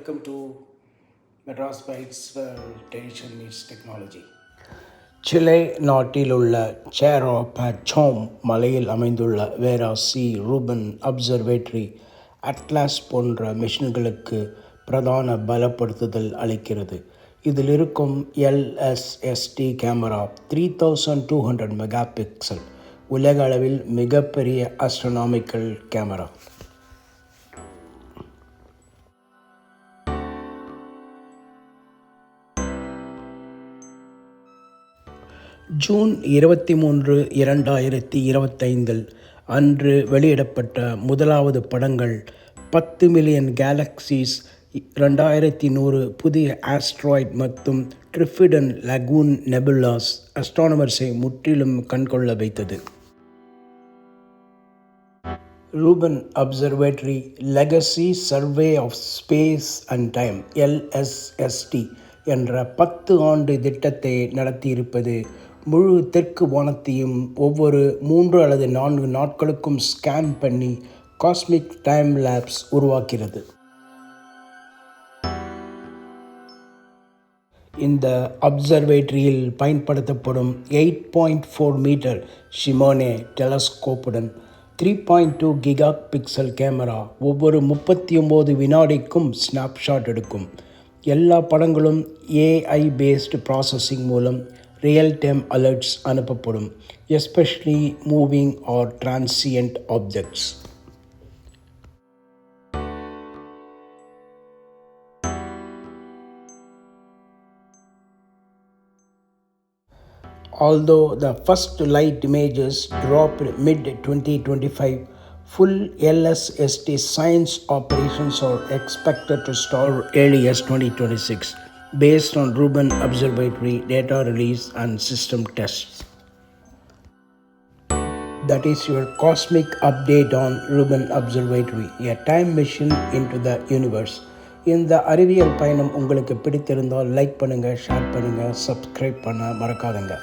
welcome to Madras Bites where tradition meets technology. Chile நாட்டிலுள்ள சேரோ Pachon மலையில் அமைந்துள்ள Vera C Rubin observatory Atlas போன்ற மிஷின்களுக்கு பிரதான பலப்படுத்துதல் அளிக்கிறது. இதில் இருக்கும் LSST கேமரா 3200 மெகா பிக்சல் உலக அளவில் மிகப்பெரிய அஸ்ட்ரோனாமிக்கல் கேமரா. ஜூன் 23, 2025 அன்று வெளியிடப்பட்ட முதலாவது படங்கள் 10 மில்லியன் கேலக்சிஸ், 2100 புதிய ஆஸ்ட்ராய்ட் மற்றும் ட்ரிஃபிடன் லகூன் நெபுலாஸ் அஸ்ட்ரானமர்ஸை முற்றிலும் கண்கொள்ள வைத்தது. Rubin observatory legacy survey of space and time LSST என்ற 10 ஆண்டு திட்டத்தை நடத்தியிருப்பது முழு தெற்கு வானத்தையும் ஒவ்வொரு 3 அல்லது 4 நாட்களுக்கும் ஸ்கேன் பண்ணி காஸ்மிக் டைம் லேப்ஸ் உருவாக்கிறது. இந்த அப்சர்வேட்டரியில் பயன்படுத்தப்படும் 8.4 மீட்டர் ஷிமோனே டெலஸ்கோப்புடன் 3.2 கிகா பிக்சல் கேமரா ஒவ்வொரு 39 வினாடிக்கும் ஸ்னாப்ஷாட் எடுக்கும். எல்லா படங்களும் AI பேஸ்டு ப்ராசஸிங் மூலம் ரியல் டைம் அலர்ட்ஸ் அனுப்பப்படும், especially moving or transient objects. Although the first light images dropped mid-2025, full LSST science operations are expected to start early as 2026, based on Rubin Observatory data release and system tests. That is your cosmic update on Rubin Observatory, a time machine into the universe. இந்த அறிவியல் பயணம் உங்களுக்கு பிடித்திருந்தால் like பண்ணுங்கள், share பண்ணுங்கள், subscribe பண்ண மறக்காதுங்க.